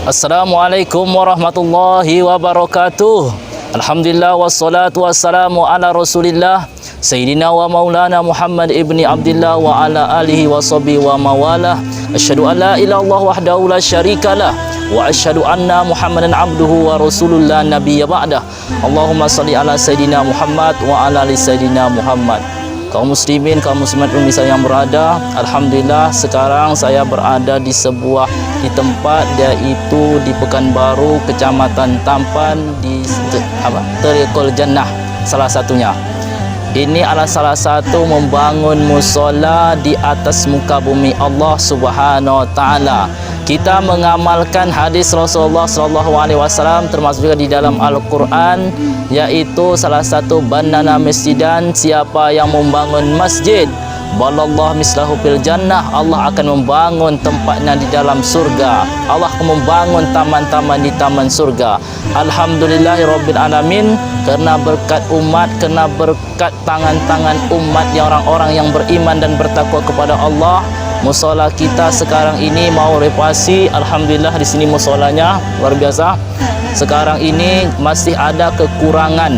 Assalamualaikum warahmatullahi wabarakatuh. Alhamdulillah wassalatu wassalamu ala Rasulillah Sayyidina wa Maulana Muhammad ibni Abdillah wa ala alihi wa sahbihi wa mawalah. Asyhadu an la ilaha illallah wahdahu la syarikalah wa asyhadu anna Muhammadan abduhu wa rasulullah nabiyya ba'dah. Allahumma shalli ala Sayyidina Muhammad wa ala ali Sayyidina Muhammad. Kaum muslimin, kaum muslimat pemirsa yang berada, alhamdulillah sekarang saya berada di tempat yaitu di Pekanbaru, Kecamatan Tampan, di Tariqul Jannah salah satunya. Ini adalah salah satu membangun musola di atas muka bumi Allah Subhanahu wa taala. Kita mengamalkan hadis Rasulullah SAW termasuk juga di dalam Al-Quran, yaitu salah satu banana masjidan, siapa yang membangun masjid balallah mislahu fil jannah, Allah akan membangun tempatnya di dalam surga. Allah akan membangun taman-taman di taman surga. Alhamdulillahirabbil alamin, karena berkat umat, karena berkat tangan-tangan umat yang orang-orang yang beriman dan bertakwa kepada Allah, musola kita sekarang ini mau renovasi. Alhamdulillah di sini musolanya luar biasa. Sekarang ini masih ada kekurangan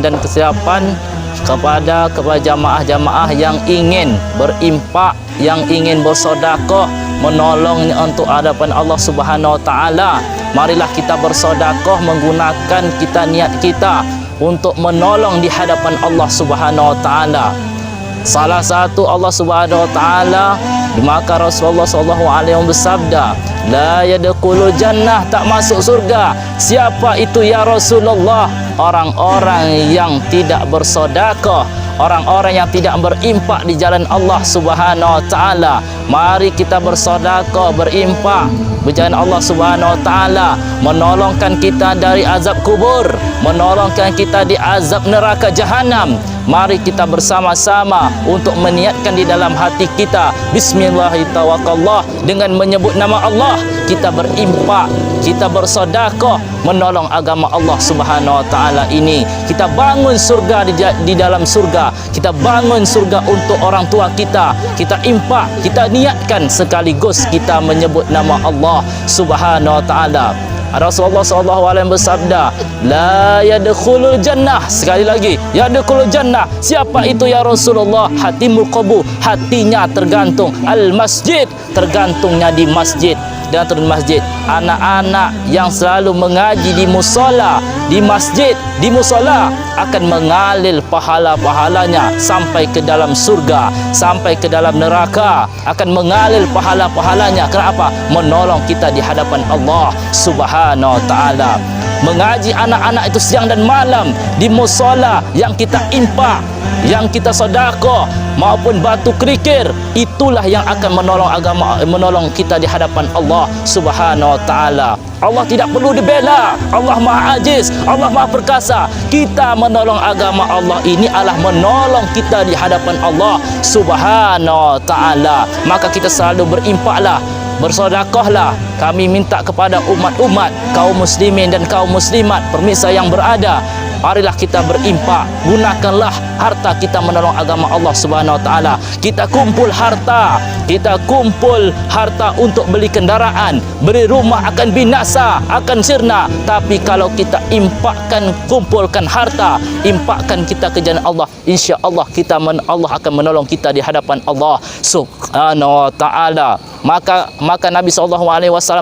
dan kesiapan kepada jamaah-jamaah yang ingin berimpak, yang ingin bersedekah, menolongnya untuk hadapan Allah Subhanahu wa taala. Marilah kita bersedekah menggunakan niat kita untuk menolong di hadapan Allah Subhanahu wa taala. Salah satu Allah Subhanahu wa taala, maka Rasulullah sallallahu alaihi wasallam bersabda, la yadkhulul jannah, tak masuk surga. Siapa itu ya Rasulullah? Orang-orang yang tidak bersedekah, orang-orang yang tidak berimpak di jalan Allah Subhanahu wa taala. Mari kita bersedekah, berimpak di jalan Allah Subhanahu wa taala, menolongkan kita dari azab kubur, menolongkan kita di azab neraka jahanam. Mari kita bersama-sama untuk meniatkan di dalam hati kita, bismillahirrahmanirrahim, dengan menyebut nama Allah, kita berimpak, kita bersedekah, menolong agama Allah Subhanahu wa taala ini. Kita bangun surga di dalam surga. Kita bangun surga untuk orang tua kita. Kita impak, kita niatkan sekaligus kita menyebut nama Allah Subhanahu wa taala. Rasulullah SAW bersabda, la yadkhulul jannah, sekali lagi, yadkhulul jannah. Siapa itu ya Rasulullah? Hatimul qabu, hatinya tergantung, al masjid, tergantungnya di masjid. Dan turun masjid, anak-anak yang selalu mengaji di musola, di masjid, di musola, akan mengalir pahala-pahalanya sampai ke dalam surga, sampai ke dalam neraka, akan mengalir pahala-pahalanya. Kenapa? Menolong kita di hadapan Allah Subhanahu wa taala. Mengaji anak-anak itu siang dan malam di musola yang kita impak, yang kita sedekah, maupun batu kerikil, itulah yang akan menolong kita di hadapan Allah Subhanahu wa taala. Allah tidak perlu dibela, Allah Maha Aziz, Allah Maha Perkasa. Kita menolong agama Allah ini adalah menolong kita di hadapan Allah Subhanahu wa taala. Maka kita selalu berimpaklah, bersedekahlah. Kami minta kepada umat-umat, kaum muslimin dan kaum muslimat pemirsa yang berada, marilah kita berimpak, gunakanlah harta kita menolong agama Allah Subhanahu wa taala. Kita kumpul harta untuk beli kendaraan, beli rumah akan binasa, akan sirna. Tapi kalau kita impakkan, kumpulkan harta, impakkan kita ke jalan Allah, insya-Allah Allah akan menolong kita di hadapan Allah Subhanahu wa taala. Maka Nabi SAW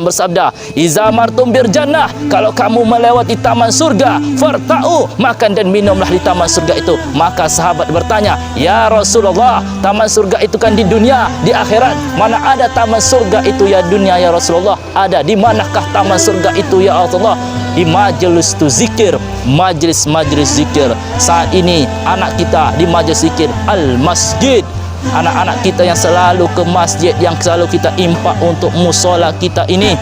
bersabda, iza martum bir jannah, kalau kamu melewati taman surga, farta'u, makan dan minumlah di taman surga itu. Maka sahabat bertanya, ya Rasulullah, taman surga itu kan di dunia, di akhirat, mana ada taman surga itu ya dunia ya Rasulullah? Ada. Di manakah taman surga itu ya Allah? Di majelis tu zikir, majelis zikir. Saat ini anak kita di majelis zikir al-masjid. Anak-anak kita yang selalu ke masjid, yang selalu kita impak untuk musola kita ini,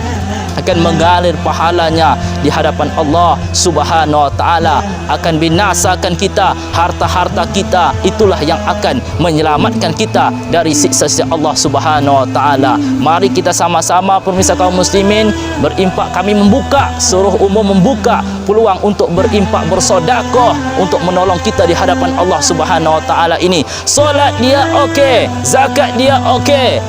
akan mengalir pahalanya di hadapan Allah Subhanahu wa taala, akan binasakan kita, harta-harta kita itulah yang akan menyelamatkan kita dari siksa Allah Subhanahu wa taala. Mari kita sama-sama pemirsa kaum muslimin berimpak. Kami membuka, seluruh umum membuka peluang untuk berimpak, bersedekah untuk menolong kita di hadapan Allah Subhanahu wa taala ini. Solat dia okey, zakat dia okey,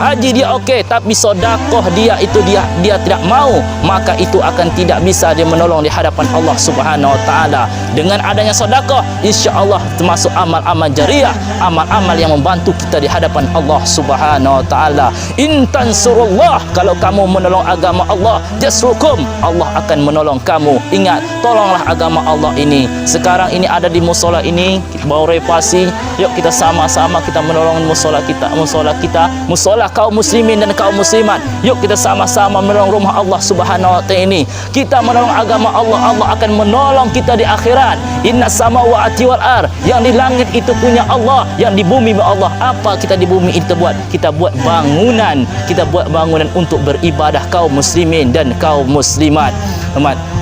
haji dia okey, tapi sedekah dia itu dia tidak mau, maka itu akan tidak bisa dia menolong di hadapan Allah Subhanahu wa taala. Dengan adanya sedekah, insya-Allah termasuk amal-amal jariah, amal-amal yang membantu kita di hadapan Allah Subhanahu wa taala. In tansurullah, kalau kamu menolong agama Allah, yasrukum, Allah akan menolong kamu. Ingat, tolonglah agama Allah ini. Sekarang ini ada di musola ini, bawa repasi, yuk kita sama-sama kita menolong musola kita, musola kaum muslimin dan kaum muslimat. Yuk kita sama-sama menolong rumah Allah Subhanahu wa taala ini. Kita menolong agama Allah, Allah akan menolong kita di akhirat. Inna samawati wal ar, yang di langit itu punya Allah, yang di bumi Allah. Apa kita di bumi itu buat? Kita buat bangunan, kita buat bangunan untuk beribadah kaum muslimin dan kaum muslimat.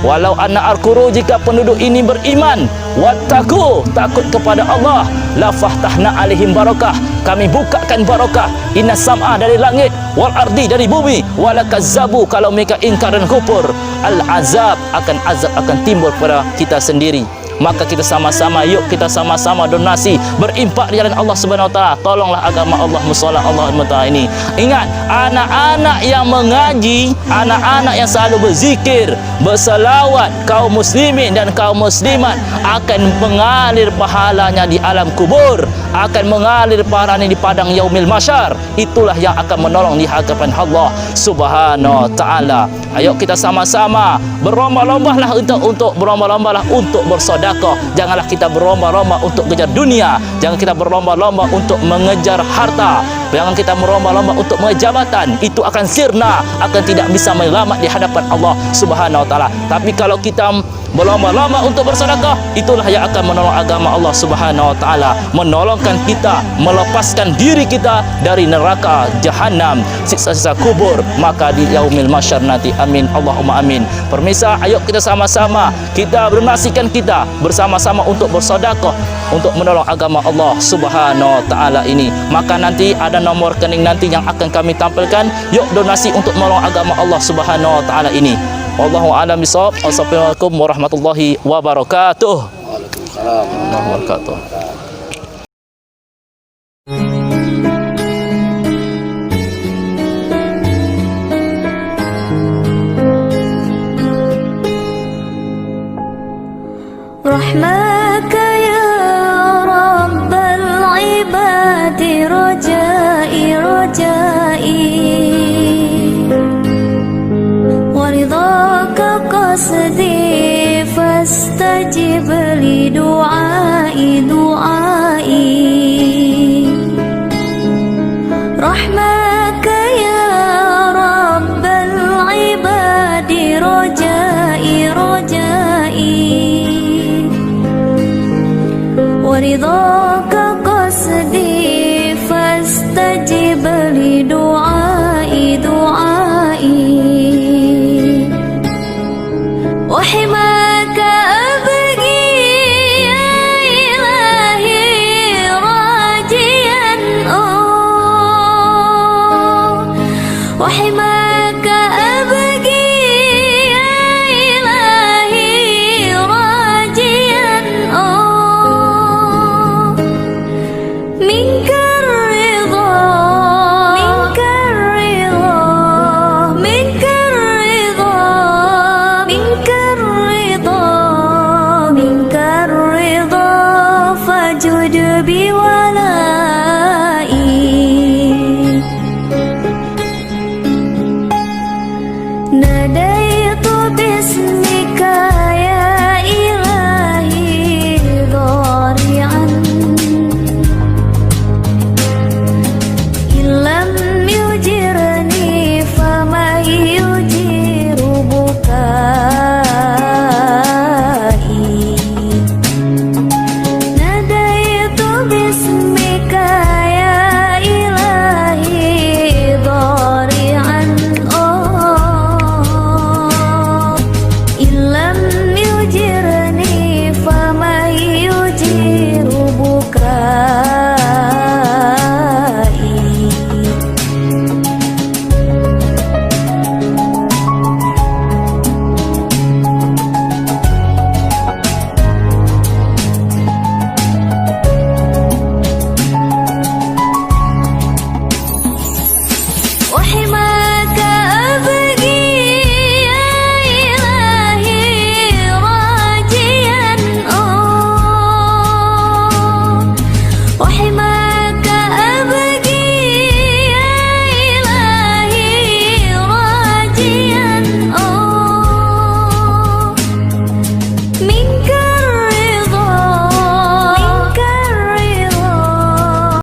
Walau anna arkuru, jika penduduk ini beriman, wattaqu, takut kepada Allah, la fahtahna alaihim barakah, kami bukakan barakah. Inna sam'a, dari langit, wal ardi, dari bumi, wala kazzabu, kalau mereka ingkar dan kufur, al azab, azab akan timbul pada kita sendiri. Maka kita sama-sama, yuk kita sama-sama donasi, berimpak di jalan Allah Subhanahu wa taala. Tolonglah agama Allah, mushola Allah Taala ini. Ingat, anak-anak yang mengaji, anak-anak yang selalu berzikir, berselawat, kaum muslimin dan kaum muslimat akan mengalir pahalanya di alam kubur, akan mengalir pahalanya di padang yaumil mahsyar. Itulah yang akan menolong di hadapan Allah Subhanahu wa taala. Ayo kita sama-sama berlomba-lombalah untuk berlomba-lombalah untuk bersedekah. Janganlah kita berlomba-lomba untuk kejar dunia, jangan kita berlomba-lomba untuk mengejar harta, jangan kita berlomba-lomba untuk mengejar jabatan. Itu akan sirna, akan tidak bisa menyelamat di hadapan Allah Subhanahu wa taala. Tapi kalau kita berlomba-lomba untuk bersedekah, itulah yang akan menolong agama Allah Subhanahu wa taala, menolongkan kita, melepaskan diri kita dari neraka jahanam, siksa-siksa kubur, maka di yaumil mahsyar nanti. Amin, Allahumma amin. Pemirsa, ayo kita sama-sama kita berdonasikan, kita bersama-sama untuk bersedekah untuk menolong agama Allah Subhanahu wa taala ini. Maka nanti ada nomor rekening nanti yang akan kami tampilkan. Yuk donasi untuk menolong agama Allah Subhanahu wa taala ini. Wallahu a'lam bishawab. Assalamualaikum warahmatullahi wabarakatuh. Waalaikumsalam warahmatullahi wabarakatuh. Rahmaka ya rabbal ibadi, rajai rajai, waridhaka qasdi, fastajib li du'ai du'ai. Rahmaka ya rabbal ibadi, rajai rajai, ورضاك قصدي فاستجب لدعائي دعائي وحماك أبغي يا إلهي راجيا وحماك